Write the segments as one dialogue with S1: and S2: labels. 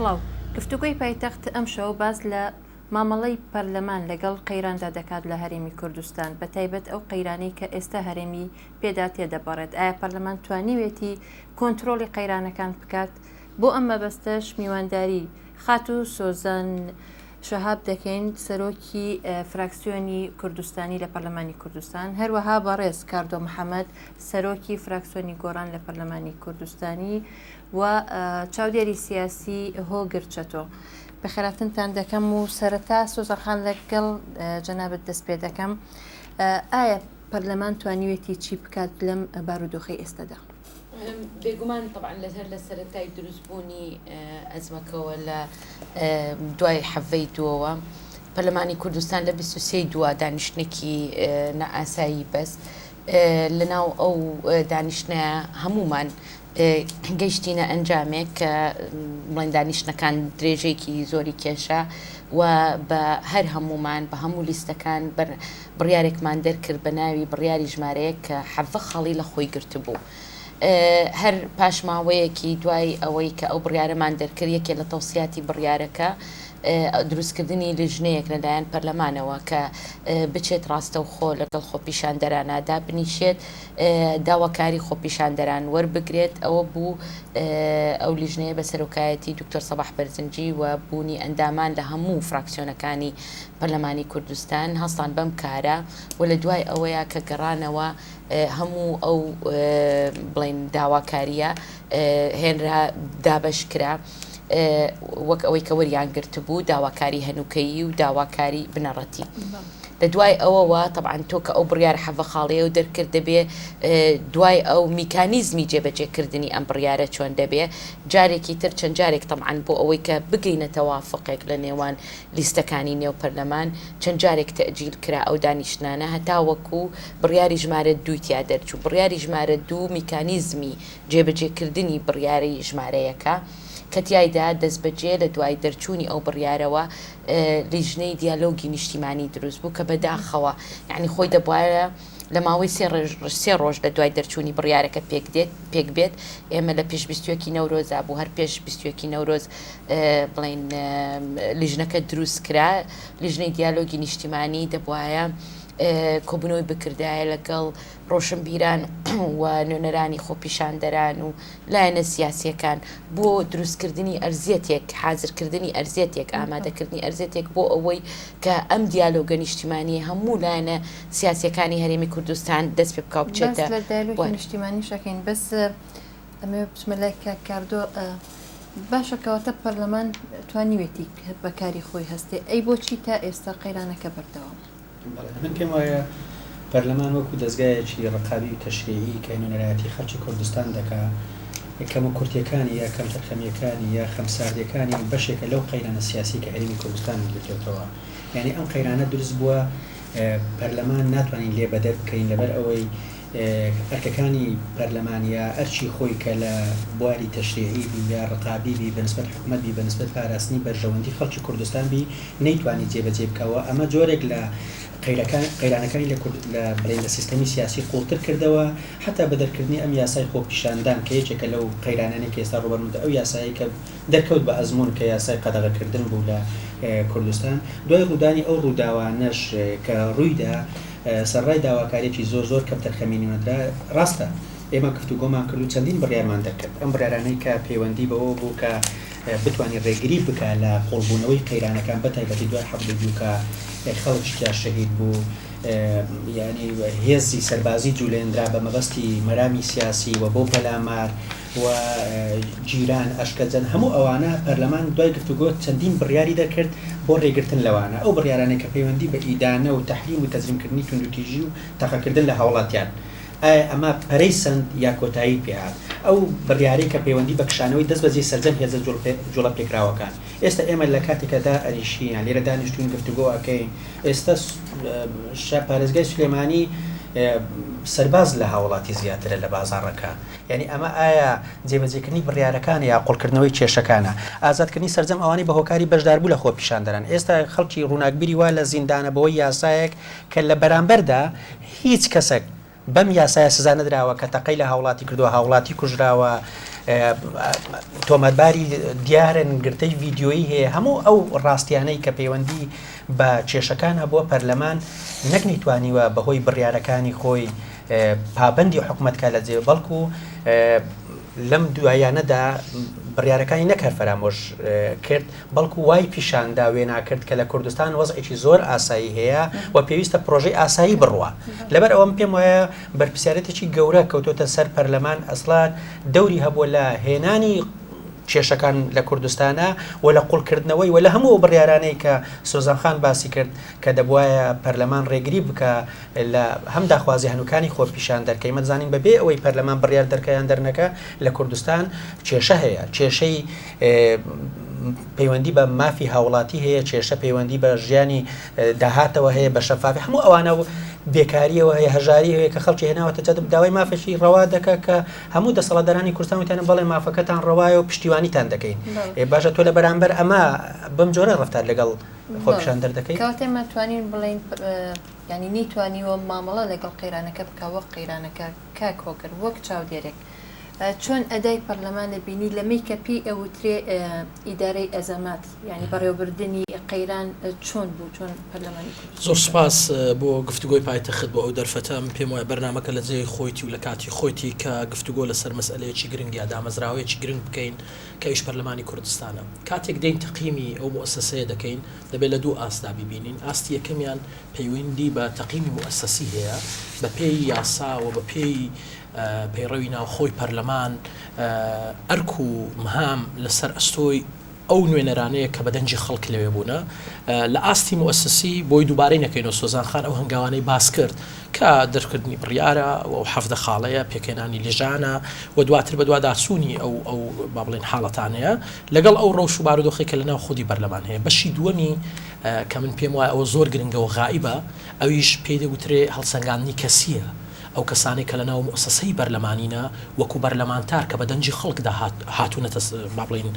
S1: سڵاو گفتوگوی پایتەخت ئەم شەو باز لە مامەڵەی پەرلەمان لەگەڵ قەیراندا دەکات لە هەرێمی کوردستان بە تایبەت ئەو قەیرانەی کە ئێستا هەرێمی پێدا تێدەبڕێت ئایا پەرلەمان توانیوێتی کۆنتترۆلی قەیرانەکان بکات بۆ ئەم مەبەستەش میوانداری خات و سۆزان شەهاب دەکەین سەرۆکی فراکسیۆنی کوردستانی لە پەرلەمانی کوردستان هەروەها بەڕێز کاردۆ محەممەد سەرۆکی فراکسیۆنی گۆڕان لە پەرلەمانی کوردستانی و چاودێری سیاسی هۆگرچەتۆ بەخێراتنتان دەکەم و سەرەتا سۆزەخان لەگەڵ جەنابەت دەست پێ دەکەم ئایا پەرلەمان توانیوێتی چی بکات لەم بارودۆخی ئێستادا؟
S2: بێگومان طبعا لەسەر لە سەرەتای دروستبوونی ئەزمەکەەوە لە دوای حەڤەی دووەوە پەرلەمانی کوردستان لە 23 دووە دانیشتێکی نەئاسایی بەس لەناو ئەو دانیشتە هەمومان گەیشتینە ئەنجامێک کە بڵێن دانیشتەکان درێژێکی زۆری کێشە و بە هەر هەمومان بە هەموو لیستەکان بڕیارێکمان دەرکرد بە ناوی بڕیاری ژمارەیە کە حەڤە خەڵی لە خۆی گرتبوو. هەر پاشماوەیەکی دوای ئەوەی کە ئەو بڕیارەمان دەرکرد یەکێ لە تەوسیاتی بڕیارەکە دروستکردنی لژنەیەک لەلایەن پەرلەمانەوە کە بچێت ڕاستە و خۆ لەگەڵ خۆپیشاندەرانەدا بنیشێت داواکاری خۆپیشاندەران وەربگرێت ئەوە بوو ئەو لیژنەیە بە سەرۆکایەتی دکتۆر سەباح بەرزنجی و بوونی ئەندامان لە هەموو فراکسیۆنەکانی پەرلەمانی کوردستان هەستان بەم کارە و لە دوای ئەوەیە کە گەڕانەوە هەموو ئەو بڵێن داواکاریە هێنرا دابەش کرا وەک ئەوەی کە وەریان گرت بوو داواکاری هەنووکەیی و داواکاری بنەڕەتی لە دوای ئەوەوە طبعاً تۆ کە ئەو بڕیار حەڤە خاڵەیە و دەرکرد دەبێ دوای ئەو میکانیزمی جێبەجێکردنی ئەم بڕیارە چۆن دەبێ جارێکی تر چەند جارێک طبعاً بۆ ئەوەی کە بگەینە تەوافقێک لە نێوان لیستەکانی نێو پەرلەمان چەند جارێک تەجیل کرا ئەو دانیشتانە هەتا وەکو بڕیاری ژمارە دووتیا دەرچوو بڕیاری ژمارە دوو میکانیزمی جێبەجێکردنی بڕیاری ژمارەیەەکە کەتیایدا دەست بەجێ لە دوای دەرچوونی ئەو بڕیارەوە لیژنەی دیالۆگی نیشتیمانی دروست بوو کە بەداخەوە یعنی خۆی دەبواە لە ماوەی سێ ڕۆژ لە دوای دەرچوونی بڕیارەکە پێک بێت ئێمە لە پێش 22 نەورۆزا بوو هەر پێش 22 نەورۆز بڵین لیژنەکە دروست کرا لیژنەی دیالۆگی نیشتیمانی دەبواە کۆبنەوەی بکردایە لەگەڵ ڕۆشنبیران و نوێنەرانی خۆپیشاندەران و لایەنە سیاسیەکان بۆ دروستکردنی ئەرزێتێک حازرکردنی ئەرزێتێک ئامادەکردنی ئەرزێتێک بۆ ئەوەی کە ئەم دیالۆگە نیشتیمانی هەموو لایەنە سیاسیەکانی هەرێمی کوردستان دەست پێ بکاو بچێتە
S1: نیشتیمانی شەکەین بەس ئەمێ بچمە لای کاردۆ باشەکەواتە پەرلەمان توانیوێتی بەکاری خۆی هەستێ ئەی بۆچی تا ئێستا قەیرانەکە بەردەوام
S3: من پێم وایە پەرلەمان وەکو دەستگایەکی ڕقابی و تەشریعی کە نوێنەرایەتی خەڵکی کوردستان دەکا کەمە کورتیەکانی یا کەم تەرخەمیەکانی یا خەمساردیەکانی بەشێکە لەو قەیرانە سیاسی کە هەرێمی کوردستان گرتێتەوە یعنی ئەم قەیرانە دروست بووە پەرلەمان ناتوانین لێ بەدەر بکەین لەبەر ئەوەی ئەرکەکانی پەرلەمانیا ئەرچی خۆی کە لە بواری تەشریعی بی یا ڕقابی بی بەنسبەت حکوومەت بی بەنسبەت پاراستنی بەرژەوەندی خەڵکی کوردستان بی نەیتوانی جێبەجێ بکەوە ئەمە جۆرێک لە قەیرانەکانی لە سیستەمی سیاسی قوڵتر کردەوە حتا بە دەرکردنی ئەم یاسای خۆپیشاندان کە یەکێکە لەو قەیرانانێک ئێستا ڕوبەرمەدە ئەو یاسایی کە دەرکەوت بە ئەزمون کە یاسای قەدەغەکردن بوو لە کوردستان دوای ڕوودانی ئەو ڕووداوانەش کە ڕوویدا سەرڕای داواکاریی زۆر کەم تەرخەمینەوەدا ڕاستە ئێمە گفتوگۆمان کرد و چەندین بڕیارمان دەکرد ئەم بڕیارانەی کە پەیوەندی بەوە بوو کە بتوانین ڕێگری بکە لە قوڵبوونەوەی قەیرانەکان بە تایبەتی دوای حەڤدە دوو کە خەڵکیان شەهید بوو ینی هێزی سەربازی جوولێنرا بە مەبەستی مەرامی سیاسی و بۆ پەلامار و جیران ئەشکەجەن هەموو ئەوانە پەرلەمان دوای گفتوگۆ چەندین بڕیاری دەکرد بۆ ڕێگرتن لەوانە ئەو بڕیارانەی کە پەیوەندی بە ئیدانە و تەحریم و تەزریمکردنی توندوتیژی و تەقەکردن لە هەوڵاتیان ئەمە پەرەی سند یا کۆتایی پێهات ئەو بڕیارەی کە پەیوەندی بە کشانەوەی دەست بەجێ سەرجەم هێزە جوڵە پێکراوەکان ئێستا ئێمە لە کاتێکەدا ئەریشیان لێرە دانیشتوین گفتوگۆ ئەکەین ئێستا پارێزگای سولێمانی سەرباز لە هاوڵاتی زیاترە لە بازاڕەکە یعنی ئەمە ئایا جێبەجێکردنی بڕیارەکان یا قوڵکردنەوەی کێشەکانە ئازادکردنی سەرجەم ئەوانی بە هۆکاری بەشداربوو لە خۆپیشاندەران ئێستا خەڵکی ڕووناکبیری وا لە زیندانە بەوەی یاسایەک کە لە بەرامبەردا هیچ کەسێک بەم یاسایە سزا نەدراوە کە تەقەی لە هاوڵاتی کردووە هاوڵاتی کوژراوە تۆمەتباری دیارن گرتەی ڤیددیۆیی هەیە هەموو ئەو ڕاستیانەی کە پەیوەندی بە کێشەکان هەبووە پەرلەمان نەک نەیتوانیوە بەهۆی بڕیارەکانی خۆی پابەندی حکوومەتکە لە جێ بەڵکو لەم دوایانەدا بڕیارەکانی نەکرد فەرامۆش کرد بەڵکو وای پیشاندا وێناکرد کە لە کوردستان وەزعێکی زۆر ئاسایی هەیە و پێویستە پرۆژەی ئاسایی بڕوە لەبەر ئەوەم پێم وایە بەرپرسیارەتێکی گەورە کەوتۆتە سەر پەرلەمان ئەسڵان دەوری هەبووە لە هێنانی کێشەکان لە کوردستانە و لە قوڵکردنەوەی و لە هەموو بڕیارانەی کە سۆزانخان باسی کرد کە دەبواە پەرلەمان ڕێگری بکە لە هەم داخوازی هەنووکانی خۆ پیشان دەرکەی مەزانین بەبێ ئەوەی پەرلەمان بڕیار دەرکەیان دەرنەکە لە کوردستان کێشە هەیە کێشەی پەیوەندی بە مافی هاوڵاتی هەیە کێشە پەیوەندی بە ژیانی داهاتەوە هەیە بە شەفافی هەموو ئەوانە بێکاریەوە هەیە هەژاری هەیە کە خەڵکی هێناوەتە جەدب داوای مافەشی ڕەوا دەکە کە هەموو دەسەڵاتدارانی کوردستان وتیانە بەڵێ مافەکەتان ڕەوایە و پشتیوانیتان دەکەین باشە تۆ لە بەرامبەر ئەمە بەم جۆرە ڕەفتار لەگەڵ خۆپیشان دەردەکەی
S1: کەواتێمە توانین بڵین ینی نیتوانیوە مامەڵە لەگەڵ قەیرانەکە بکە وەک قەیرانەکە کاک هۆگر وەک چاودێرێک چۆن ئەدای پەرلەمان دەبینی لەمەی کە پێی ئەوترێ ئیدارەی ئەزەمات ینی بەڕێوەبردننی قەیران چۆن بوو چۆن پەرلەمانی
S4: زۆر سپاس بۆ گفتوگۆی پایتەخت بۆ ئەو دەرفەتەم پێم وایە بەرنامەکە لە جێی خۆیتی و لە کاتی خۆیتی کە گفتوگۆ لەسەر مەسئلەیەکی گرنگ یا دامەزراوەیەکی گرنگ بکەین کە ئیش پەرلەمانی کوردستانە کاتێک دەین تەقیمی ئەو مؤسسەیە دەکەین دەبێت لە دوو ئاستا ببینین ئاستی یەکەمیان پەیوەندی بە تەقیمی مؤسسەسی هەیە بە پێی یاسا و بە پێی پەیڕەوی ناوخۆی پەرلەمان ئەرک و مهام لەسەر ئەستۆی ئەو نوێنەرانەیە کە بەدەنجی خەڵک لەوێ بوونە لە ئاستی مؤسسەسی بۆی دووبارەی نەکەینەوە سۆزانخان ئەو هەنگاوانەی باس کرد کە دەرکردنی بڕیارە و حەفدە خاڵەیە پێکێنانی لێژانە و دواتر بە دوواداچوونی ئەو با بڵێن حاڵەتانەیە لەگەڵ ئەو ڕەوش و بارودۆخی کە لەناو خودی بەرلەمان هەیە بەشی دووەمی کە من پێم وایە ئەوە زۆر گرنگە و غائبە ئەویش پێی دەگوترێ هەڵسەنگاندنی کەسیە ئەو کەسانی کە لەناو مؤسسەی بەرلەمانینە وەکو بەرلەمانتار کە بەدەنجی خەڵکدا هاتوونەتە با بڵێن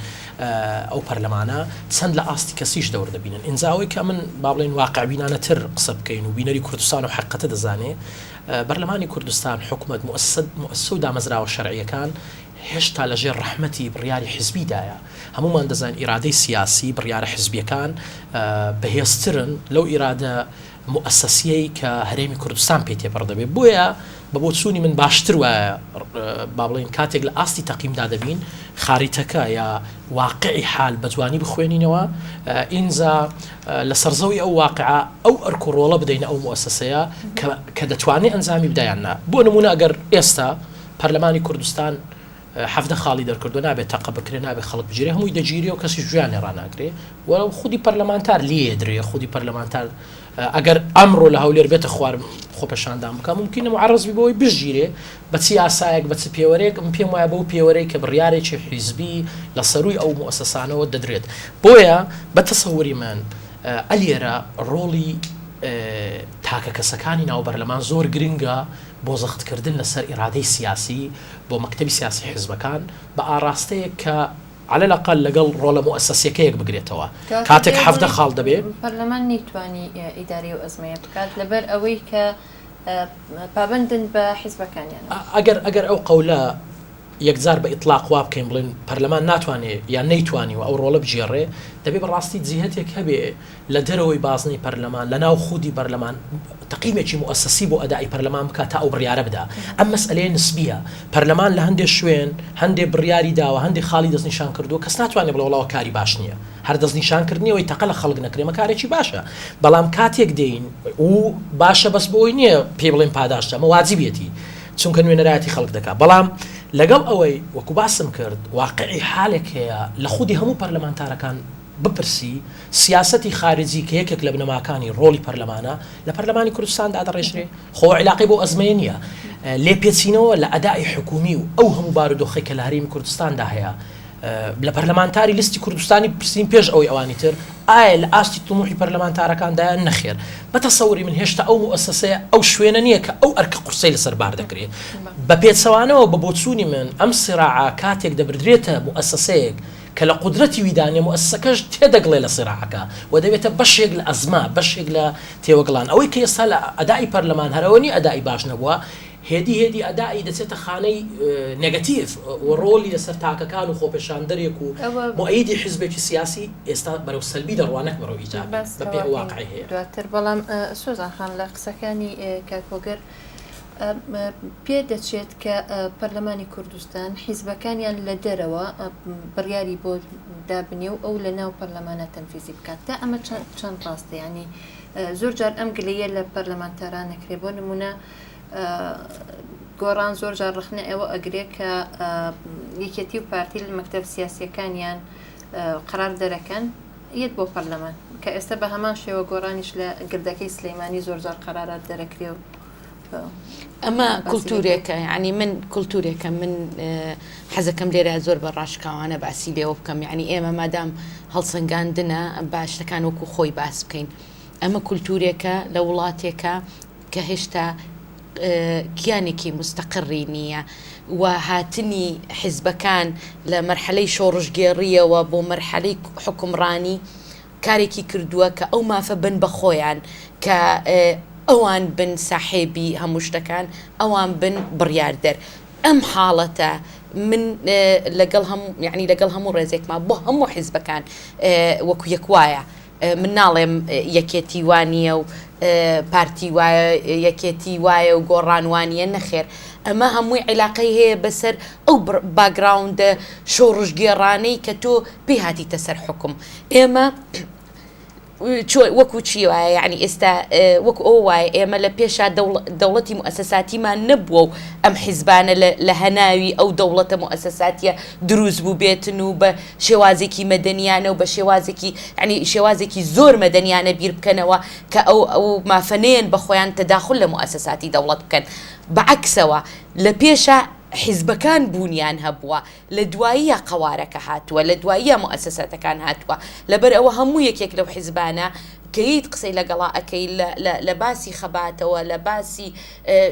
S4: ئەو پەرلەمانە چەند لە ئاستی کەسیش دەور دەبینن ئینجاوی کە من با بڵێن واقعبینانەتر قسە بکەین و بینەری کوردستان و حقیقەتە دەزانێ بەرلەمانی کوردستان حکومەت مؤسسە و دامەزراوە شەرعیەکان هێشتا لەژێر ڕەحمەتی بڕیاری حزبیدایە هەمومان دەزانین ئیرادەی سیاسی بڕیارە حزبیەکان بەهێزترن لەو ئیرادە مؤسسیەی کە هەرێمی کوردستان پێ تێپەڕدەبێت بۆیە بە بۆ چوونی من باشتر وایە با بڵێن کاتێک لە ئاستی تەقیمدا دەبین خاریتەکە یا واقعی حال بە جوانی بخوێنینەوە ئینجا لە سەرزەوی ئەو واقعە ئەو ئەرک و ڕۆڵە بدەینە ئەو مؤسسەیە کە دەتوانێت ئەنجامی بدایاننا بۆ نمونە ئەگەر ئێستا پەرلەمانی کوردستان حەفدە خاڵی دەرکردو نابێت تەقە بکرێ نابێت خەڵک بگیرێ هەمووی دەگیری و کەسی ژیانی ڕناگرێ وەڵام خودی پەرلەمانتار لێدرێ خودی پەرلەمانتار ئەگەر ئەمڕۆ لە هەولێر بێتە خوارم خۆپەشاندان بکە ممکنە معرض بی بۆی بژگیرێ بە چی ئاسایەک بە چ پێوەرێک من پێم وایە بەو پێوەرەی کە بڕیارێکی حیزبی لە سەروی ئەو مؤسسانەوە دەدرێت بۆیە بە تەسەووری من ئەلێرە ڕۆڵی تاکە کەسەکانی ناو بەرلەمان زۆر گرنگە بۆ زەختکردن لەسەر ئیرادەی سیاسی بۆ مەکتەبی سیاسی حیزبەکان بە ئاراستەیە کە على الأقل لەگەڵ ڕۆڵە مؤسسەسیەکەیەک بگرێتەوە کاتێک حەفدە خاڵ دەبێت
S1: پەرلەمان نەیتوانی ئیداری و ئەزمەیە بکات لەبەر ئەوەی کە پابندن بە حیزبەکانیان
S4: ئەگەر ئەو قەولە یەکجار بە ئیطلاق وا بکەین بڵێن پەرلەمان ناتوانێت یان نەیتوانی و ئەو ڕۆڵە بجێڕێ دەبێت بەڕاستی جیهەتێک هەبێ لە دەرەوەی بازنەی پەرلەمان لە ناو خودی بەرلەمان تەقیمێکی مؤسسی بۆ ئەدای پەرلەمان بکات تا ئەو بڕیارە بدا ئەم مەسئلەیە نسبیە پەرلەمان لە هەندێک شوێن هەندێک بڕیاری داوە هەندێک خاڵی دەستنیشان کردو کەس ناتوانێت بڵێ وڵاوە کاری باش نییە هەر دەستنیشانکردنیەوەی تەقە لە خەڵک نەکرێمە کارێکی باشە بەڵام کاتێک دێین و باشە بەس بۆی نییە پێ بڵێن پاداشتە مە واجبێتی چونکە نوێنەرایەتی خەڵک دەکات بەڵام لەگەڵ ئەوەی وەکو باسم کرد واقعی حالێک هەیە لە خودی هەموو پەرلەمانتارەکان بپرسی سیاسەتی خارجی کە یەکێک لە بنەماکانی ڕۆڵی پەرلەمانە لە پەرلەمانی کوردستاندا دەڕێژرێ خۆ علاقی بۆ ئەزمەیە نییە لێپێچینەوە لە ئەدای حکومی و ئەو هەموو بارودۆخی کە لە هەرێمی کوردستاندا هەیە لە پەرلەمانتاری لیستی کوردستانی پرسین پێش ئەوەی ئەوانی تر ئایا لە ئاستی تموحی پەرلەمانتارەکاندایان نەخێر بەتەسەوری من هێشتا ئەو مؤسسەیە ئەو شوێنە نییە کە ئەو ئەرکە قورسەی لەسەر بار دەکرێت بە پێچەوانەوە بە بۆچوونی من ئەم سراعە کاتێک دەبردرێتە مؤسسەیەک کە لە قودرەتی ویدانێ مؤسسەکەش تێدەگڵێ لە سراعەکە و دەبێتە بەشێک لە ئەزما بەشێک لە تێوەگڵان ئەوەی کە ئێستا لە ئەدای پەرلەمان هەرەوەنی ئەدای باش نەبووە هێدی ئەدای دەچێتە خانەی نێگەتیڤ و ڕۆلی لەسەر تاکەکان و خۆپێشاندەرێک و مؤیدی حیزبێکی سیاسی ئێستا بەرەو سەلبی دەڕوانەک بەرەو ئیجابی بەپێ واقعی هەیە.
S1: دواتر بەڵام سۆزان خان لە قسەکانی کاکۆگەر پێ دەچێت کە پەرلەمانی کوردستان حیزبەکانیان لە دەرەوە بڕیاری بۆ دابنێ و ئەو لە ناو پەرلەمانە تەنفیزی بکات تا ئەمە چەند ڕاستە ینی زۆر جار ئەم گلەیە لە پەرلەمانتاران نەکرێ بۆ نمونە گۆڕان زۆر جار ڕخنە ئێوە ئەگرێ کە یەکێتی و پارتی لە مەکتەب سیاسیەکانیان قرار دەرەکەن یەت بۆ پەرلەمان کە ئێستا بە هەمان شێوە گۆڕانیش لە گردەکەی سلەیمانی زۆر جار قرارات دەرەکرێ و
S2: ئەمە کولتورێکە ینی من کولتورێکە من حەزەکەم لێرە زۆر بە ڕاشکاوانە باسی لێوە بکەم ینی ئێمە مادام هەڵسەنگاندنە باشەکان وەکو خۆی باس بکەین ئەمە کولتورێکە لە وڵاتێکە کە هێشتا کیانێکی مستەقڕی نییە و هاتنی حیزبەکان لە مەرحەلەی شۆڕژگێڕیەوە بۆ مەرحەلەی حکومڕانی کارێکی کردووە کە ئەو مافە بن بە خۆیان کە ئەوان بن ساحێبی هەموو شتەکان ئەوان بن بڕیاردەر ئەم حاڵەتە من لەگەڵ هەموو ڕێزێکمان بۆ هەموو حیزبەکان وەکو یەکوایە من ناڵێم یەکێتی وانیە و پارتی وایە یەکێتی وایە و گۆڕانوانیە نەخێر ئەمە هەمووی عیلاقەی هەیە بەسەر ئەو باگراوندە شۆڕژگێڕانەی کە تۆ پێی هاتیتە سەر حکم ئێمە وەکو چی وایە یعنی ئێستا وەکو ئەو وایە ئێمە لە پێشا دەوڵەتی مؤسساتیمان نەبووە و ئەم حیزبانە لە هەناوی ئەو دەوڵەتە مؤسساتیە دروست بوو بێتن و بە شێوازێکی مەدەنیانە و بە شێوازێکی ینی شێوازێکی زۆر مەدەنیانە بیر بکەنەوە کە ئەو مافەنەیەن بە خۆیان تەداخل لە مؤسساتی دەوڵەت بکەن بەعکسەوە لە پێشە حیزبەکان بوونیان هەبووە لە دواییە قەوارەکە هاتووە لە دواییە مؤسساتەکان هاتووە لەبەر ئەوە هەموو یەکێک لەو حیزبانە کەیت قسەی لەگەڵا ئەەکەی لە باسی خەباتەوە لە باسی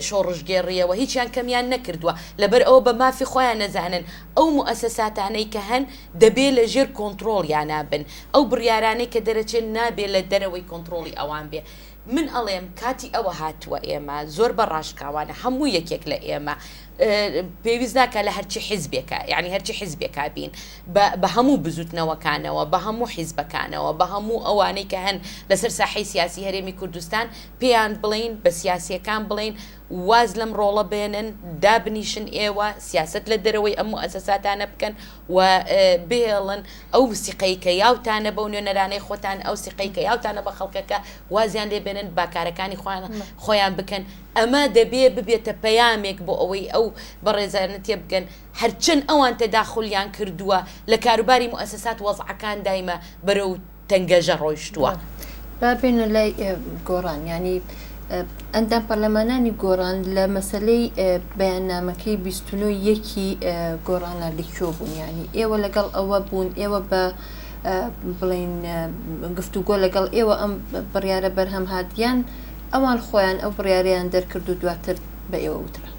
S2: شۆڕژگێڕیەوە هیچیان کەمیان نەکردووە لەبەر ئەوە بە مافی خۆیان نەزانن ئەو مؤسساتانەی کە هەن دەبێ لە ژێر کۆنتترۆڵیان نابن ئەو بڕیارانەی کە دەرەچێت نابێت لە دەرەوەی کۆنتترۆڵی ئەوان بێ من ئەڵێم کاتی ئەوە هاتووە ئێمە زۆر بە ڕاشکاوانە هەموو یەکێک لە ئێمە پێویست ناکە لە هەرچی حیزبێکە یعنی هەرچی حیزبێکا بین بە هەموو بزوتنەوەکانەوە بە هەموو حیزبەکانەوە بە هەموو ئەوانەی کە هەن لەسەر ساحەی سیاسی هەرێمی کوردستان پێیان بڵین بە سیاسیەکان بڵین واز لەم ڕۆڵە بێنن دابنیشن ئێوە سیاست لە دەرەوەی ئەم مؤسساتانە بکەن و بێڵن ئەو سیقەی کە یاوتانە بە نوێنەرانەی خۆتان ئەو سیقەی کە یاوتانە بە خەڵکەکە وازیان لێ بێنن باکارەکانی خۆیان بکەن ئەمە دەبێ ببێتە پەیامێک بۆ ئەوەی ئەو بەڕێزانەتێ بگەن هەرچەند ئەوان تەداخلیان کردووە لە کاروباری مؤسسات وەزعەکان دایمە بەرەو تەنگەژە ڕۆیشتووە
S1: بابێنە لای گۆڕان ینی ئەندام پەرلەمانانی گۆڕان لە مەسلەی بەیاننامەکەی 21 گۆڕانە لەکوێ بوون ینی ئێوە لەگەڵ ئەوە بوون ئێوە بە بڵین گفتوگۆ لەگەڵ ئێوە ئەم بڕیارە بەرهەم هاتیان ئەوان خۆیان ئەو بڕیاریان دەرکرد و دواتر بە ئێوە وترا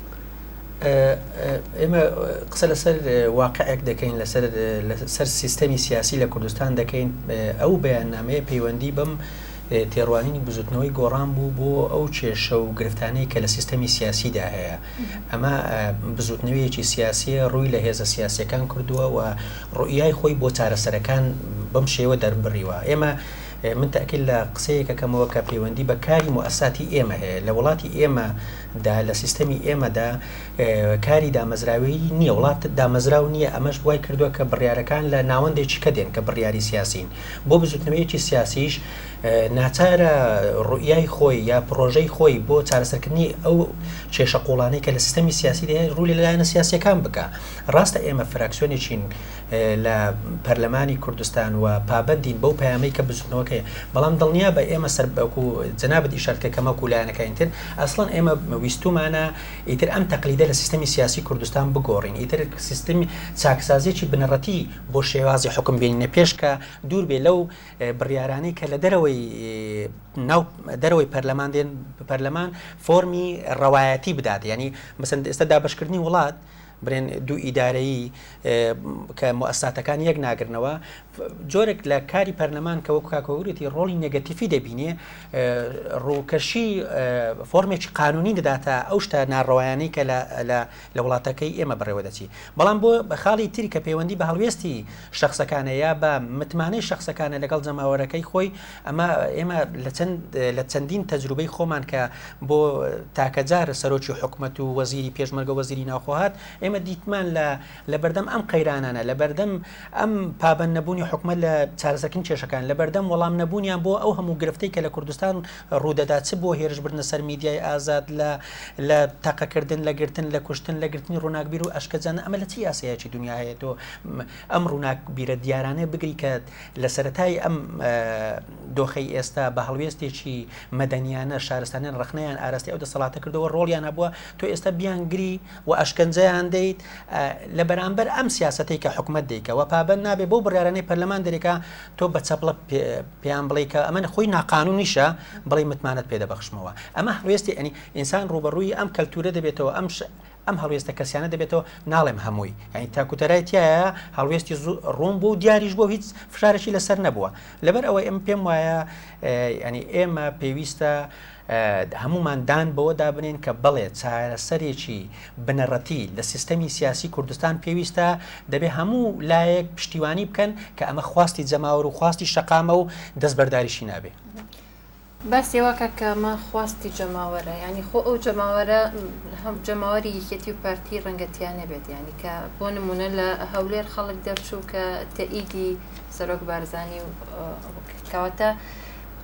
S3: ئێمە قسە لەسەر واقعێک دەکەین لەسەر سیستەمی سیاسی لە کوردستان دەکەین ئەو بەیاننامەیە پەیوەندی بەم تێڕوانینی بزوتنەوەی گۆڕان بوو بۆ ئەو کێشە و گرفتانەی کە لە سیستەمی سیاسیدا هەیە ئەمە بزوتنەوەیەکی سیاسیە ڕووی لە هێزە سیاسیەکان کردووە و ڕوئیای خۆی بۆ چارەسەرەکان بەم شێوە دەربڕیوە ئێمە من تاکیل لە قسەیەکە کەمەوە کە پەیوەندی بە کاری مؤسساتی ئێمە هەیە لە وڵاتی ئێمەدا لە سیستەمی ئێمەدا کاری دامەزراوی نییە وڵات دامەزراو نییە ئەمەش وای کردووە کە بڕیارەکان لە ناوەندێکی کە دێن کە بڕیاری سیاسین بۆ بزوتنەوەیەکی سیاسیش ناچارە ڕوئیای خۆی یا پرۆژەی خۆی بۆ چارەسەرکردنی ئەو کێشە قوڵانەی کە لە سیستەمی سیاسی دەیە ڕووی لەلایەنە سیاسیەکان بکە ڕاستە ئێمە فراکسیۆنێکین لە پەرلەمانی کوردستان و پابەندین بەو پەیامەی کە بزوتنەوەکەی بەڵام دڵنیا بە ئێمە سەر بەکو جەنابەت ئیشارکە کەمە کولایەنەکەینتر ئەسڵەن ئێمە ویستومانە ئیتر ئەم تەقلیدە لە سیستەمی سیاسی کوردستان بگۆڕین ئیتر سیستەمی چاکسازیێکی بنەڕەتی بۆ شێوازی حکم بینە پێش کە دوور بێ لەو بڕیارانەی کە لە دەرەوەی پەرلەمان دێن پەرلەمان فۆرمی ڕەوایەتی بدات یعنی مەسەن ئێستا دابەشکردنی وڵات برێن دوو ئیدارەیی کە مؤسساتەکان یەک ناگرنەوە جۆرێک لە کاری پەرلەمان کە وەکو کاکەوریتی ڕۆڵی نێگەتیفی دەبینێ ڕووکەشی فۆرمێکی قانونی دەداتە ئەو شتە ناڕەوایانەی کە لە وڵاتەکەی ئێمە بڕێوە دەچی بەڵام بۆ بە خاڵی تری کە پەیوەندی بە هەڵوێستی شخصەکانە یا بە متمانەی شخصەکانە لەگەڵ جەماوەرەکەی خۆی ئەمە ئێمە لە چەندین تەجروبەی خۆمان کە بۆ تاکەجار سەرۆکی حکومەت و وەزیری پێشمەرگە وەزیری ناوخۆهات ئێمە دیتمان لە بەردەم ئەم قەیرانانە لە بەردەم ئەم پابەند نەبوونی حکومت لە چارەسەرکردن کێشەکان لە بەردەم وەڵام نەبوونیان بۆ ئەو هەموو گرفتەی کە لە کوردستان ڕوودەدا چ بۆ هێرشبردنە سەر میدیای ئازاد لە تاقەکردن لە گرتن لە کوشتن لە گرتنی ڕووناکبیر و ئەشکەجان ئەمە لە چی یاسایەکی دنیا هەیە تۆ ئەم ڕووناکبیرە دیارانە بگری کە لە سەرەتای ئەم دۆخەی ئێستا بە هەڵوێستێکی مەدەنیانە شارستانیان ڕخنەیان ئاراستی ئەو دەسەڵاتە کردەوە ڕۆڵیان هەبووە تۆ ئێستا بیانگری و ئەشکەنجەیان دەیت لە بەرامبەر ئەم سیاسەتەی کە حکومت دەیکەوە پابەند نابێ بۆ بڕیارانەی پەرلەمان دەرێکا تۆ بە چەپڵە پێیان بڵێ کە ئەمە خۆی ناقانونیشە بڵێ متمانەت پێدەبەخشمەوە ئەمە هەڵوێستی ئەنی ئینسان ڕوبەڕووی ئەم کەلتورە دەبێتەوە ئەم هەڵوێستە کەسیانە دەبێتەوە ناڵێم هەمووی ینی تاکوتەرایەتیایە هەڵوێستی ڕوون بوو و دیاریش بۆ هیچ فشارێکی لەسەر نەبووە لەبەر ئەوەی ئەم پێم وایە ینی ئێمە پێویستە هەمومان دان بەوە دابنێن کە بڵێ چارەسەرێکی بنەڕەتی لە سیستەمی سیاسی کوردستان پێویستە دەبێ هەموو لایەک پشتیوانی بکەن کە ئەمە خواستی جەماوەر و خواستی شەقامە و دەستبەرداریشی نابێ
S1: باسی واکە کەمە خواستی جەماوەرە ینی خۆ ئەو جەماوەرە هەم جەماوەری یەکێتی و پارتی ڕەنگەتیان نەبێت ینی کە بۆ نمونە لە هەولێر خەڵک دەرچوو کە تەئیدی سەرۆک بارزانی و کەواتە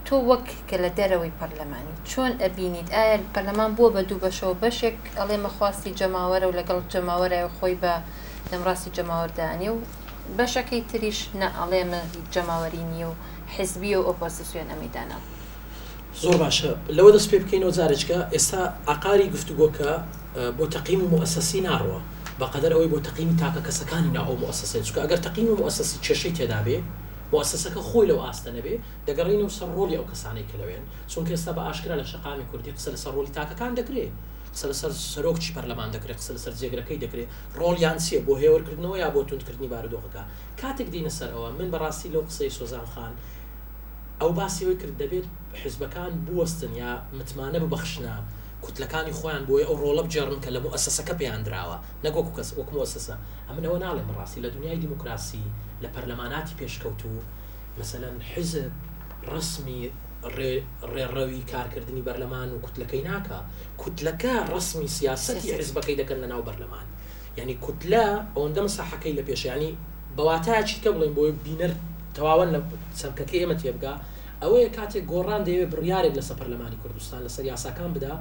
S1: تۆ وەک کە لە دەرەوەی پەرلەمانی چۆن ئەبینیت ئایا پەرلەمان بووە بە دوو بەشەوە بەشێک ئەڵێمە خواستی جەماوەرە و لەگەڵ جەماوەرە خۆی بە دەمڕاستی جەماوەردانی و بەشەکەی تریش نە ئەڵێمە جەماوەری نیە و حیزبی و ئۆپۆزیسیۆن ئەمیدانە
S4: زۆر باشە لەوە دەست پێ بکەینەوە جارێککە ئێستا ئاقاری گفتوگۆکە بۆ تەقییمی مؤسسەسی ناڕوە بەقەدەر ئەوەی بۆ تەقییمی تاکە کەسەکانی ناو مؤسسەی چکە ئەگەر تەقییمی مؤسسەسی کێشەی تێدا بێ مؤسسەکە خۆی لەو ئاستە نەبێ دەگەڕێنەوە سەر ڕۆلی ئەو کەسانەی کە لەوێن چونکە ئێستا بە ئاشکرا لە شەقامی کوردی قسە لەسەر ڕۆلی تاکەکان دەکرێت قسە لەسەر سەرۆکی پەرلەمان دەکرێت قسە لەسەر جێگرەکەی دەکرێت ڕۆڵیان چییە بۆ هێوەرکردنەوە یا بۆ توندکردنی بارودۆخەکە کاتێک دینە سەر ئەوە من بەڕاستی لەو قسەی سۆزان خان ئەو باسیەوەی کرد دەبێت حیزبەکان بوەستن یا متمانە ببەخشنە کوتلەکانی خۆیان بۆیە ئەو ڕۆڵە بجێڕن کە لە مؤسسەکە پێیان درراوە نەگۆکو کەس وەک مؤسسە ئەمنەوە ناڵێم ڕاستی لە دنیای دیموکراسی لە پەرلەماناتی پێشکەوت و مثلەن حیزب ڕسمی ڕێڕەوی کارکردنی بەرلەمان و کوتلەکەی ناکە کوتلەکە ڕسمی سیاسەتی حیزبەکەی دەکەن لە ناو بەرلەمان یعنی کوتلە ئەوەندە مەساحەکەی لە پێش ینی بەواتایەکی کە بڵێن بۆی بینەر تەواوان لە چەمکەکەی ئێمە تێبگا ئەوەیە کاتێک گۆڕان دەیەوێت بڕیارێک لەسەر پەرلەمانی کوردستان لەسەر یاساکان بدا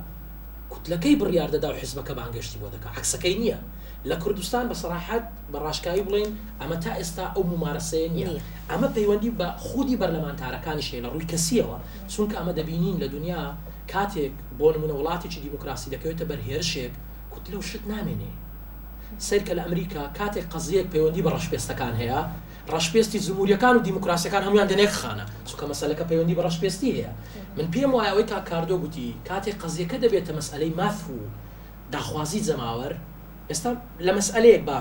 S4: کوتلەکەی بڕیار دەدا و حیزبەکە بانگشتی بۆ دەکات عکسەکەی نییە لە کوردستان بە سەراحەت بە ڕاشکایی بڵێن ئەمە تا ئێستا ئەو ممارەسەیە نییە ئەمە پەیوەندی بە خودی بەرلەمانتارەکانیشێ لە ڕووی کەسیەوە چونکە ئەمە دەبینین لە دنیا کاتێک بۆ نمونە وڵاتێکی دیموکراسی دەکەوێتە بەرهێرشێک کوتلە و شت نامێنێ سەرکە لە ئەمریکا کاتێک قەزیەک پەیوەندی بە ڕەشپێستەکان هەیە ڕەشپێستی جمهوریەکان و دیموکراسیەکان هەمویان دەنێک خانە چونکە مەسەلەکە پەیوەندی بە ڕەشپێستی هەیە من پێم وایە ئەوەی تا کاردۆ گوتی کاتێک قەزیەکە دەبێتە مەسئلەی ماف و داخوازی جەماوەر ئێستا لە مەسئلەیەک بە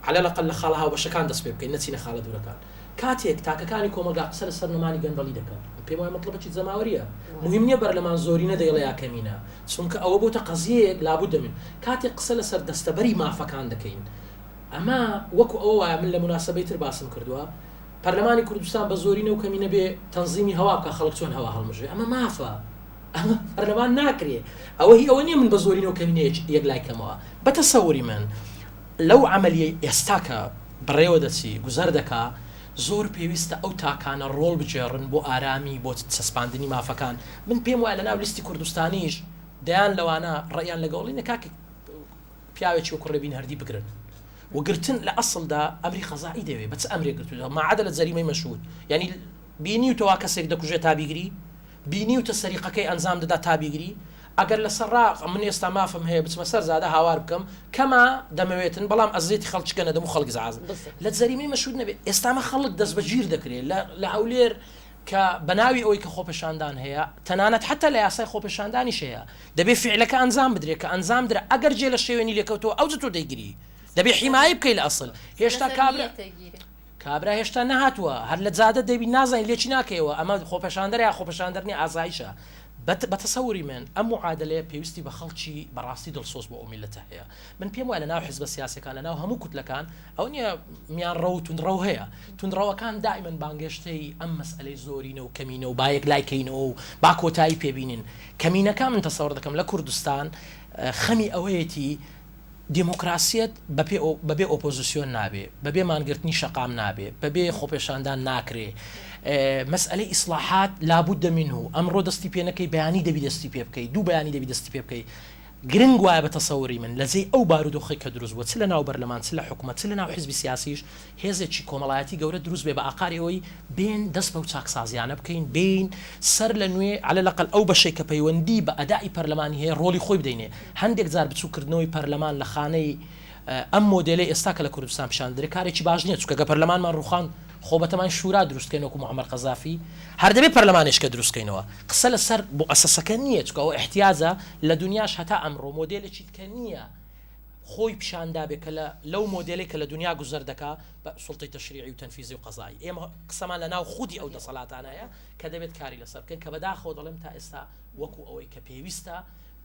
S4: على الأقل لە خاڵە هاوبەشەکان دەست پێ بکەین نەچینە خاڵە دوورەکان کاتێک تاکەکانی کۆمەلگا قسە لە سەرنەمانی گەندەڵی دەکەن پێم وایە مەطلبێکی جەماوەریە مهم نییە بەرلەمان زۆری نەدەیڵە یا کەمینە چونکە ئەوە بۆتە قەزیەیەک لابد دەمێن کاتێک قسە لەسەر دەستەبەری مافەکان دەکەین ئەمە وەکو ئەوە وایە من لە مناسبەی تر باسم کردووە پەرلەمانی کوردستان بە زۆرینە و کەمینە بێ تەنزیمی هەوا بکە خەڵک چۆن هەوا هەڵمژێ ئەمە مافە ئەمە پەرلەمان ناکرێ ئەوە هی ئەوە نییە من بە زۆرینە و کەمینە یەک لایکەمەوە بەتەسەوری من لەو عملیە ئێستاکە بڕێوە دەچی گوزەر دەکا زۆر پێویستە ئەو تاکانە ڕۆڵ بجێڕن بۆ ئارامی بۆ چەسپاندنی مافەکان من پێم وایە لە ناو لیستی کوردستانیش دەیان لەوانە ڕێیان لەگەڵینە کاکە پیاوێکی وەکو ڕێبین هەردی بگرن وگرتن لە ئەسڵدا ئەمری خەزایی دەوێت بەچ ئەمرێک گرتووە ماعادە لە جەریمەی مەشهود یعنی بینی و تەوا کەسێک دەکوژێت تا بیگری بینی و تە سەریقەکەی ئەنجام دەدا تا بیگری ئەگەر لە سەرڕاق من ئێستا مافم هەیە بچمە سەر زادە هاوار بکەم کەما دەمەوێتن بەڵام ئەزیێتی خەڵکیکەنە دەم و خەڵک زعاز لە جەریمەی مەشهود نەبێت ئێستامە خەڵک دەست بەگیر دەکرێت لە هەولێر کە بەناوی ئەوەی کە خۆپێشاندان هەیە تەنانەت حتا لە یاسای خۆپێشاندانیش هەیە دەبێت فعلەکە ئەنجام بدرێت کە ئەنجام درە ئەگەر جێ لە شێوێنی لێکەوتەوە ئەو تۆ دەیگری دەبێ حیمایی بکەی لە ئەسڵ هێشتا کابرا هێشتا نەهاتووە هەر لە جادە دەبی نازانین لێکی ناکەیەوە ئەمە خۆپەشاندەر یا خۆپەشاندەرنی ئازایشە بەتەسەوری من ئەم معادلەیە پێویستی بە خەڵکی بەڕاستی دڵسۆز بۆ ئەو میلەتە هەیە من پێم وایە لە ناو حیزبە سیاسەکان لە ناو هەموو کوتلەکان ئەو نییە میان ڕەو و تونڕەو هەیە تونڕەوەکان دائیمەن بانگەشتەی ئەم مەسئلەی زۆرینە و کەمینە و بایەک لایکەینەوە و با کۆتایی پێبینین کەمینەکان من تەسەوڕ دەکەم لە کوردستان خەمی ئەوەیەتی دیموکراسیت بەبێ ئۆپۆزیسیۆن نابێ بەبێ مانگرتنی شەقام نابێ بەبێ خۆپێشاندان ناکرێ مەسئلەی ئیسلاحات لابد منه ئەمڕۆ دەستی پێ نەکەی بەیانی دەبی دەستی پێ بکەی دوو بەیانی دەبی دەستی پێ بکەی گرنگ وایە بە تەسەوری من لەزەی ئەو بارودۆخی کە دروست بووە چ لە ناو بەرلەمان چ لە حکومەت چ لە ناو حیزبی سیاسیش هێزێکی کۆمەڵایەتی گەورە دروست بێ بە ئاقاری ئەوەی بێن دەست بە و چاکسازیانە بکەین بین سەر لە نوێ عەلە لەقەل ئەو بەشەی کە پەیوەندی بە ئەدای پەرلەمانی هەیە ڕۆڵی خۆی بدەینێ هەندێک جار بچووکردنەوەی پەرلەمان لە خانەی ئەم مۆدلەی ئێستا کە لە کوردستان پیشان دەرێ کارێکی باش نییە چونکە پەرلەمانمان ڕوخان خۆبەتەمان شورا دروستکەین وەکو محەممەد قەزافی هەر دەبێت پەرلەمانێش کە دروستکەینەوە قسە لەسەر بۆ ئەسەسەکە نییە چکە ئەو احتیاجە لە دنیاش هەتا ئەمڕۆ مۆدلێکی کە نییە خۆی پیشاندا بێ کە لەو مۆدلێک کە لە دنیا گوزەر دەکا بە سوڵتەی تەشریعی و تەنفیزی و قەزایی ئێمە قسەمان لە ناو خودی ئەو دەسەڵاتانەیە کە دەبێت کاری لەسەر بکەین کە بەداخەوە دەڵێم تا ئێستا وەکو ئەوەی کە پێویستە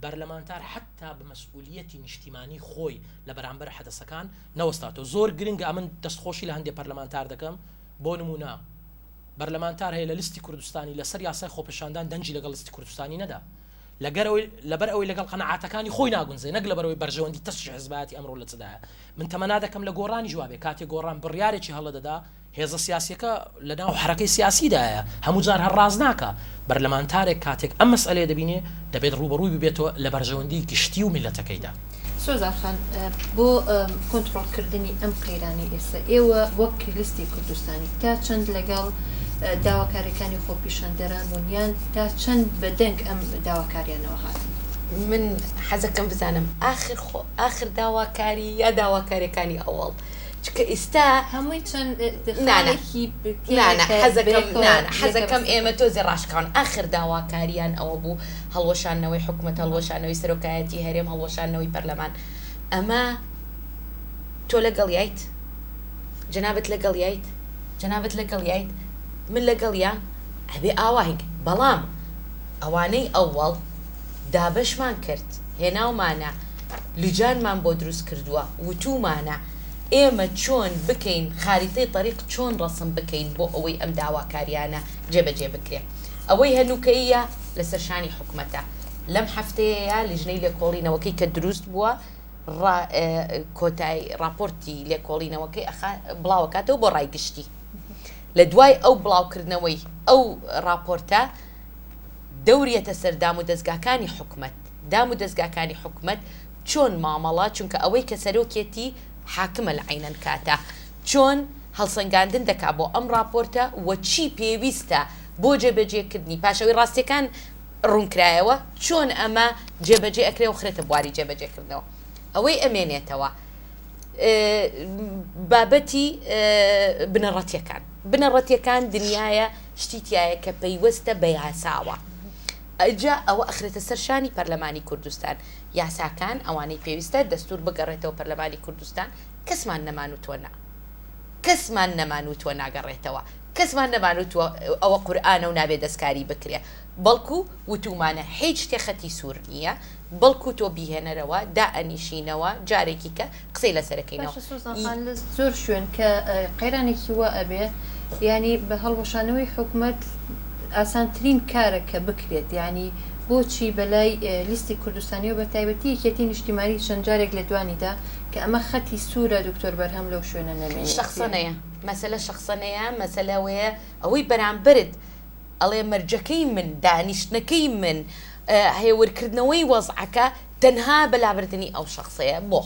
S4: بەرلەمانتار حتا بە مەسئولیەتی نیشتیمانی خۆی لە بەرامبەر حەدەسەکان نەوەستاتەوە زۆر گرنگە من دەستخۆشی لە هەندێک پەرلەمانتار دەکەم بۆ نمونە بەرلەمانتار هەیە لە لیستی کوردستانی لەسەر یاسای خۆپەشاندان دەنجی لەگەڵ لیستی کوردستانی نەدا لەبەر ئەوەی لەگەڵ قەنەعاتەکانی خۆی ناگونجێ نەک لەبەرەوەی بەرژەوەندی تەشی حیزبایەتی ئەمڕۆ لە چدایە من تەمەنا دەکەم لە گۆڕانی جوابێ کاتێک گۆڕان بڕیارێکی هەڵەدەدا هێزە سیاسیەکە لە ناو حرەکەی سیاسیدایە هەموو جار هەر ڕاز ناکە بەرلەمانتارێک کاتێک ئەم مەسئلەیە دەبینێ دەبێت ڕوبەڕووی ببێتەوە لە بەرژەوەندی گشتی و میلەتەکەیدا
S1: سۆزارخان بۆ کۆنتڕۆڵکردنی ئەم قەیرانی ئێستا ئێوە وەک لیستی کوردستانی تا چەند لەگەڵ داواکاریەکانی خۆپیشاندەران بوونیان تا چەند بەدەنگ ئەم داواکاریانەوە هاتن
S2: من حەزەکەم بزانم آخر داواکاری یا داواکاریەکانی ئەوڵ چکە ئێستا
S1: هەمووی چەند
S2: حەزەکەم ئێمە تۆزی ڕاشکان آخر داواکاریان ئەوە بوو هەڵوەشانەوەی حکومەت هەڵوەشانەوەی سەرۆکایەتی هەرێم هەڵوەشانەوەی پەرلەمان ئەمە تۆ لەگەڵیایت جەنابەت لەگەڵیایت من لەگەڵیا هەبێ ئاواهنگ بەڵام ئەوانەی ئەوڵ دابەشمان کرد هێناومانە لوجانمان بۆ دروست کردووە وتومانە ئێمە چۆن بکەین خاریتەی طریق چۆن ڕسم بکەین بۆ ئەوەی ئەم داواکاریانە جێبەجێ بکرێت ئەوەی هەنووکەیە لەسەر شانی حکومەتە لەم هەفتەیە لیژنەی لێکۆڵینەوەکەی کە دروست بووە کۆتای راپۆرتی لێکۆڵینەوەکەی بڵاوکاتەوە بۆ ڕایگشتی لە دوای ئەو بڵاوکردنەوەی ئەو راپۆرتە دەوریەتە سەر دام و دەستگاکانی حکومەت چۆن مامەڵە چونکە ئەوەی کە سەرۆکێتی حاکمە لە عینەن کاتە چۆن هەڵسەنگاندن دەکا بۆ ئەم راپۆرتە و چی پێویستە بۆ جێبەجێکردنی پاشەوەی ڕاستیەکان ڕوونکرایەوە چۆن ئەمە جێبەجێ ئەکرێ و خرێتە بواری جێبەجێکردنەوە ئەوەی ئەمێنێتەوە بابەتی بنەڕەتیەکان دنیاە شتیتایە کە پەیوەستە بە یاساوە ئەجا ئەوە ئەخرێتە سەرشانی پەرلەمانی کوردستان یاساکان ئەوانەی پێویستە دەستور بگەڕێتەوە پەرلەمانی کوردستان کەسمان نەمانوتوە ناگەڕێتەوە کەسمان نەمانوتوە ئەوە قورئانە و نابێت دەستکاری بکرێ بەڵکو وتومانە هیچ شتێخەتی سوور نییە بەڵکو تۆ بیهێنەرەوە دائەنیشینەوە جارێکی کە قسەی لەسەرەکەینەوە
S1: زۆر شوێن کە قەیرانێکی وە ئەبێ ینی بە هەڵوەشانەوەی حکومەت ئاسانترین کارە کە بکرێت ینی بۆچی بەلای لیستی کوردستانی و بە تایبەتی یەکێتی نیشتیمانی شەنجارێک لە دوانیدا کە ئەمە خەتی سوورە دکتۆر بەرهەم لەو شوێنە نەمێنێت
S2: شخصەنەیە مەسەلە شخصەنەیە مەسەلەوەیە ئەوەی بەرامبرت ئەڵێ مەرجەکەی من دانیشتنەکەی من هێورکردنەوەی وەزعەکە تەنها بەلابردنی ئەو شخصەیە بۆ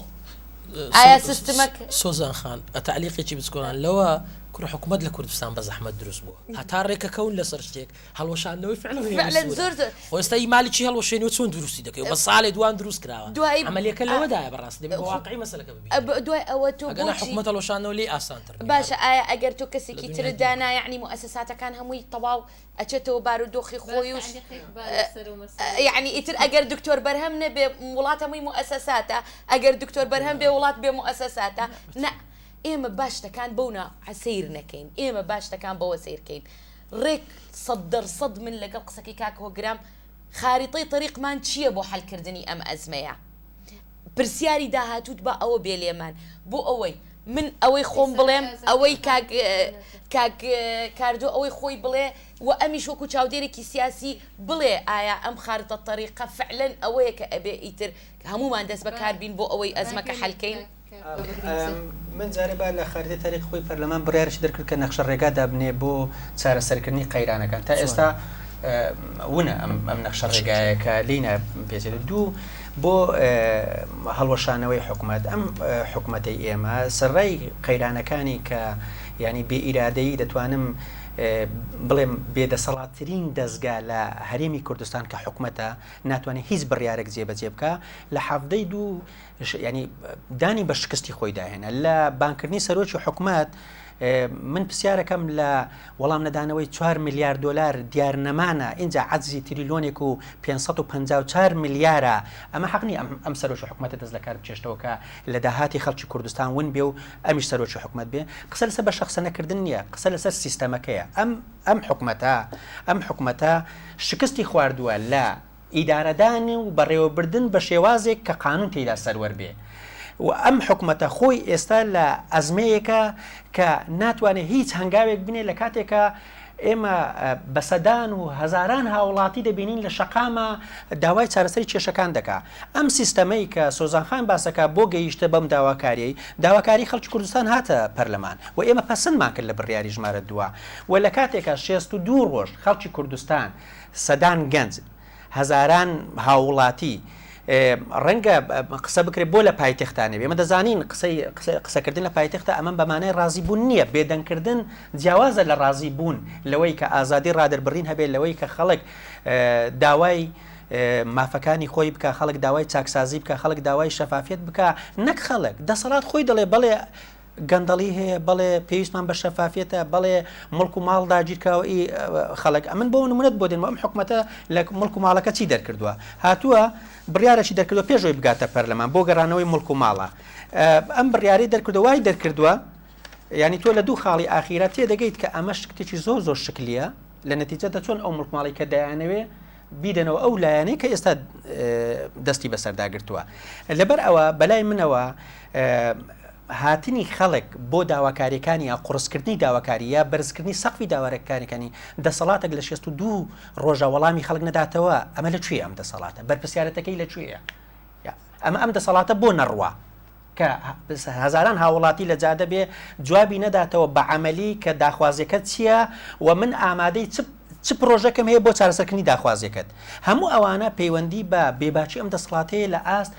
S2: ئایا سیستمەک
S4: سۆزان خان ئەتعلیقێکی بچکۆران لەوە كره حکومت لە کوردستان بە زەحمەت دروست بووە هەتا ڕێکەکەون لەسەر شتێک هەڵوەشاندنەوەی
S2: فعلا زۆر
S4: ئێستا مالیی هەڵوەشێنەوە چۆن دروستی دەکەی بە ساڵێ دوان دروست کراوە عملیەکە لەوەدایە بەڕاست دەبێت واقعی مەسەلەکە ببینی
S2: دوای ئەوە تۆ
S4: ئەگەر حکومەت هەڵوەشاندنەوە لێ ئاسانتر
S2: باشە ئایا ئەگەر تۆ کەسێکی تر دانا یعنی مؤسساتەکان هەمووی تەواو ئەچێتەوە بارودۆخی خۆی وش یعنی ئیتر ئەگەر دکتۆر بەرهەم نەبێ وڵات هەمووی مؤسساتە ئەگەر دکتۆر بەرهەم بێ وڵات بێ مؤسساتە نە ئێمە باشتەکان بەونا سیر نەکەین ئێمە باشتەکان بەوە سیرکەین ڕێک 100% من لەگەڵ قسەکەی کاک هۆگرام خاریطەی طریقمان چییە بۆ حەلکردنی ئەم ئەزمەیە پرسیاری داهاتوت بە ئەوە بێ لێمان بۆ ئەوەی من ئەوەی خۆم بڵێم ئەوەی کاک کاردۆ ئەوەی خۆی بڵێ و ئەمیش وەکو چاودێرێکی سیاسی بڵێ ئایا ئەم خاریطە طریقە فعلەن ئەوەیە کە ئەبێ ئیتر هەمومان دەست بەکاربین بۆ ئەوەی ئەزمەکە حەلکەین
S3: من جارێبا لە خاریطەی تاریخ خۆی پەرلەمان بڕیارێکی دەرکرد کە نەخشە ڕێگا دابنێ بۆ چارەسەرکردنی قەیرانەکان تا ئێستا ونە ئەم نەخشە ڕێگایە کە لینە پێچێت دوو بۆ هەڵوەشانەوەی حکومەت ئەم حکومەتەی ئێمە سەرڕای قەیرانەکانی کە ینی بێ ئیرادەیی دەتوانم بڵێم بێدەسەڵاتترین دەستگا لە هەرێمی کوردستان کە حکومەتە ناتوانێت هیچ بڕیارێک جێبەجێ بکە لە حەفدەی دوو ینی دانی بە شکستی خۆی داهێنە لە بانکردنی سەرۆکی حکومەت من پرسیارەکەم لە وەڵام نەدانەوەی 4 میلیارد دلار دیار نەمانە اینجا عەجزی تریلیۆنێک و 554 میلیارە ئەمە حەقنی ئەم سەرۆکی حکومەتە دەست لە کار بچێشتەوە کە لە داهاتی خەڵکی کوردستان ون بێ و ئەمیش سەرۆکی حکومەت بێ قسە لەسەر بە شەخسە نەکردن نییە قسە لەسەر سیستەمەکەیە ئەم حکومەتە شکستی خواردووە لە ئیدارەدان و بەڕێوەبردن بە شێوازێک کە قانون تێیدا سەروەر بێ و ئەم حکومەتە خۆی ئێستا لە ئەزمەیەکە کە ناتوانێت هیچ هەنگاوێک بنێ لە کاتێکە ئێمە بە سەدان و هەزاران هاوڵاتی دەبینین لە شەقامە داوای چارەسەری کێشەکان دەکا ئەم سیستەمەی کە سۆزانخان باسەکە بۆ گەیشتە بەم داواکاری خەڵکی کوردستان هاتە پەرلەمان و ئێمە پەسەندمان کرد لە بڕیاری ژمارە دووە و لە کاتێکە 62 ڕۆژ خەڵکی کوردستان سەدان گەنج هەزاران هاوڵاتی ڕەنگە قسە بکرێت بۆ لە پایتەختانێ ئێمە دەزانین قسەکردن لە پایتەختە ئەمە بەمانەی ڕازیبوون نییە بێدەنگکردن جیاوازە لە ڕازیبوون لەوەی کە ئازادی ڕادربڕین هەبێت لەوەی کە خەڵک داوای مافەکانی خۆی بکە خەڵک داوای چاکسازی بکە خەڵک داوای شەفافیت بکە نەک خەڵک دەسەڵات خۆی دەڵێ بەڵێ گەندەڵی هەیە بەڵێ پێویستمان بە شەفافیەتە بەڵێ مڵک و ماڵ داگیرکراوەی خەڵک ئەمن بۆ نمونەت بۆ دێن ئەم حکومەتە لە مڵک و ماڵەکە چی دەرکردووە هاتووە بڕیارەی دەرکردووە پێشەوەی بگاتە پەرلەمان بۆ گەڕانەوەی مڵک و ماڵە ئەم بڕیاری دەرکردو وای دەرکردووە ینی تۆ لە دوو خاڵی ئاخیرە تێدەگەیت کە ئەمە شتێکی زۆر شکلیە لە نەتیجەدا چۆن ئەو مڵک ماڵی کە دایانەوێ بیدەنەوە ئەو لایەنەی کە ئێستا دەستی بەسەرداگرتووە لەبەر ئەوە بەلای منەوە هاتنی خەڵک بۆ داواکاریەکانی یا قورسکردنی داواکاری یا بەرزکردنی سەقفی داواکاریەکانی دەسەڵاتێک لە 62 ڕۆژە وەڵامی خەڵک نەداتەوە ئەمە لەکوێ ئەم دەسەڵاتە بەرپرسیارەتەکەی لەکوێیە ئەم دەسەڵاتە بۆ نەڕوا کە هەزاران هاوڵاتی لە جادە بێ جوابی نەداتەوە بە عەمەلی کە داخوازیەکەت چییە و من ئامادەی چ پرۆژەکەم هەیە بۆ چارەسەرکردنی داخوازیەکەت هەموو ئەوانە پەیوەندی بە بێباچی ئەم دەسەڵاتەیە لە ئاست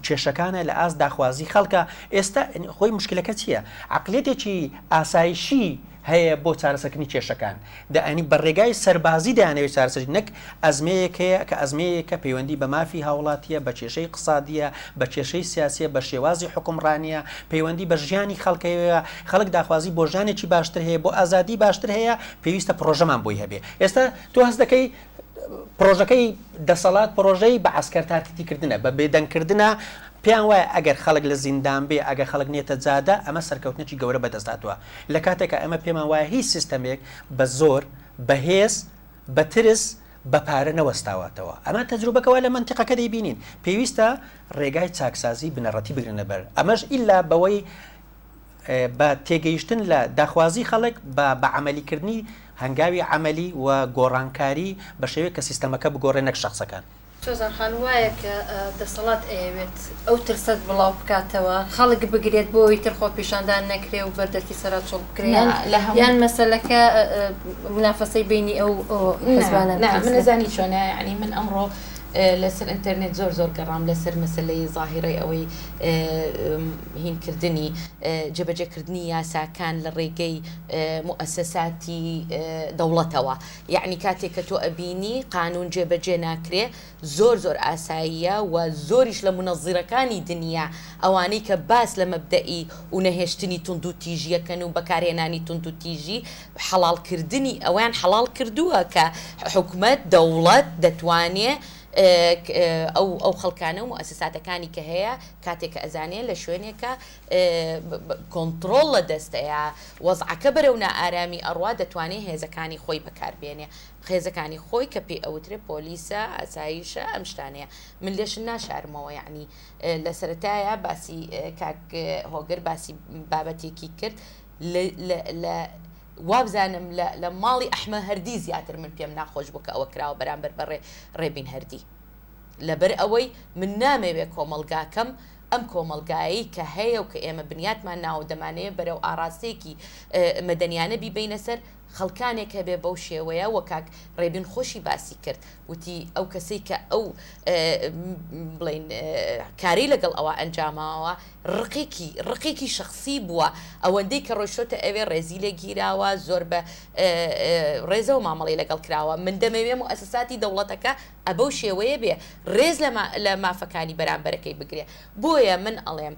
S3: کێشەکانە لە ئاست داخوازی خەڵکە ئێستا خۆی مشکلەکە چییە عەقلێتێکی ئاسایشی هەیە بۆ چارەسەرکردنی کێشەکان دەئەنی بە ڕێگای سەربازی دەیانەوێت چارەسەر نەک ئەزمەیەکەیە کە ئەزمەیەکە پەیوەندی بە مافی هاوڵاتیە بە کێشەی اقتصادیە بە کێشەی سیاسیە بە شێوازی حکومڕانیە پەیوەندی بە ژیانی خەڵکەیە خەڵک داخوازی بۆ ژانێکی باشتر هەیە بۆ ئازادی باشتر هەیە پێویستە پرۆژەمان بۆی هەبێ ئێستا تۆ هەست دەکەی پرۆژەکەی دەسەڵات پرۆژەی بە عسکەر تارکردنە بە بێدەنگکردنە پێیان وایە ئەگەر خەڵک لە زیندان بێ ئەگەر خەڵک نێتە جادە ئەمە سەرکەوتنێکی گەورە بەدەستاتوە لە کاتێکە ئەمە پێمان وایە هیچ سیستەمێک بە زۆر بەهێز بە ترس بە پارە نەوەستاواتەوە ئەمە تەجروبەکەوە لە منتیقەکە دەیبینین پێویستە ڕێگای چاکسازی بنەڕەتی بگرنە بەر ئەمەش ئیلا بەوەی بە تێگەیشتن لە داخوازی خەڵک بە عەمەلیکردنی هەنگاوی عەمەلی و گۆڕانکاری بە شێوەیە کە سیستەمەکە بگۆڕێ نەک شەخسەکان
S1: سۆزانخان وایە کە دەسەڵات ئەوێت ئەو ترسەت بڵاو بکاتەوە خەڵک بگرێت بۆ ئەوی تر خۆ پیشاندان نەکرێ و بەردەکی سەرچۆڵ بکرێن یان مەسەلەکە منافەسەی بینی ئەو حزبانە
S2: من نەزانی چۆنە ینی من ئەمڕۆ لەسەر ئینتەرنێت زۆر گەڕام لەسەر مەسلەی ظاهیرەی ئەوەی هینکردنی جێبەجێکردنی یاساکان لە ڕێگەی مؤسساتی دەوڵەتەوە، یعنی کاتێک کە تۆ ئەبینی قانون جێبەجێ ناکرێ زۆر ئاساییە و زۆریش لە منەزیرەکانی دنیا ئەوانەی کە باس لە مەبدەئی و نەهێشتنی تونند و تیژیەکەن و بەکارهێنانی تونند و تیژی حەڵالکردنی ئەویان حەڵال کردووە کە حکومەت دەوڵەت دەتوانێت ئەو خەڵکانە و مؤسساتەکانی کە هەیە کاتێک ئەزانێ لە شوێنێکە کۆنتترۆل لە دەستەیە وەزعەکە بەرەو نائارامی ئەڕوا دەتوانێت هێزەکانی خۆی بەکاربێنێ، خێزەکانی خۆی کە پێی ئەوترێ پۆلیسە ئاسایشە ئەم شتانەیە. من لێشن ناشارمەوە، یعنی لە سەرەتایە باسی کاک هۆگر باسی بابەتێکی کرد لە وابزانم لە ماڵی ئەحمە هەردی زیاتر من پێم ناخۆش بوو کە ئەوە کراوە بەرامبەر بە ڕێبین هەردی، لەبەر ئەوەی من نامەوێت کۆمەلگاکەم ئەم کۆمەلگایی کە هەیە و کە ئێمە بنیاتمان ناو دەمانەیە بەرەو ئاراستێکی مەدەنیانە بیبینە سەر خەڵکانێک هەبێ بەو شێوەیە وە کاک ڕێبین خۆشی باسی کرد، وتی ئەو کەسەی کە ئەو بڵین کاری لەگەڵ ئەوە ئەنجاماوە ڕقێکی شخصی بووە، ئەوەندەی کە ڕۆیشتۆتە ئەوێ ڕێزی لێ گیراوە زۆر بە ڕێزە و مامەڵی لەگەڵ کراوە. من دەمەوێ مؤسساتی دەوڵەتەکە ئەبەو شێوەیە بێ ڕێز لە مافەکانی بەرامبەرەکەی بگرێ. بۆیە من ئەڵێم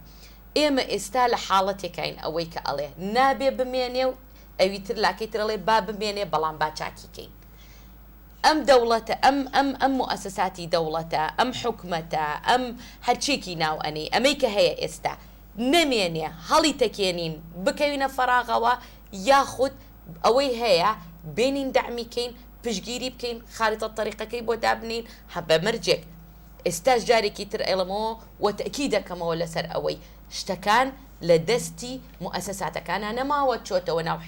S2: ئێمە ئێستا لە حاڵەتێکین ئەوەی کە ئەڵێ نابێ بمێنێ و ئەویتر لاکەی ترڵێ با بمێنێ بەڵام با چاکیکەین. ئەم دەوڵەتە ئەم مؤسساتی دەوڵەتە ئەم حکومەتە ئەم هەرچێکی ناو ئەنەی ئەمەی کە هەیە ئێستا نەمێنێ هەڵی تەکێنین بکەوینە فەراغەوە یاخود ئەوەی هەیە بینین دامیکەین پشگیری بکەین خاریتە تەریقەکەی بۆ دابنین هەبە مەرجێک. ئێستاش جارێکی تر ئێڵەمەوە وەتەکی دەکەمەوە لەسەر ئەوەی شتەکان لە دەستی مؤسساتەکانە نەماوە چۆتەوە ناو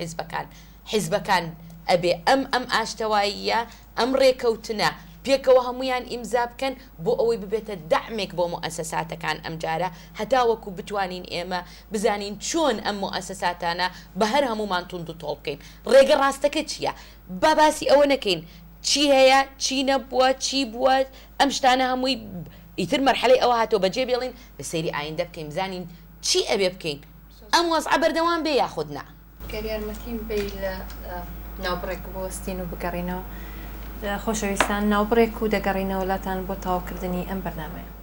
S2: حیزبەکان ئەبێ ئەم ئاشتەواییە ئەم ڕێکەوتنە پێکەوە هەمویان ئیمزا بکەن بۆ ئەوەی ببێتە دەعمێک بۆ مؤسساتەکان ئەم جارە هەتاوەکو بتوانین ئێمە بزانین چۆن ئەم مؤسساتانە بە هەر هەمومان توند و تۆڵ بکەین. ڕێگە ڕاستەکە چییە؟ باسی ئەوە نەکەین چی هەیە چی نەبووە چی بووە ئەم شتانە هەمووی ئیتر مەرحەلەی ئەوە هاتۆ بەجێ بێڵین بە سەیری ئایندە بکەین بزانین چی ئەبێ بکەین ئەم وەزعە بەردەوام بێ یاخودنا.
S1: یارمەتیم بێ لە ناوبڕێک بۆ وەستین و بگەڕینەوە خۆشەویستان ناوبڕێک و دەگەڕینەوە لاتان بۆ تاواکردنی ئەم بەرنامەیە.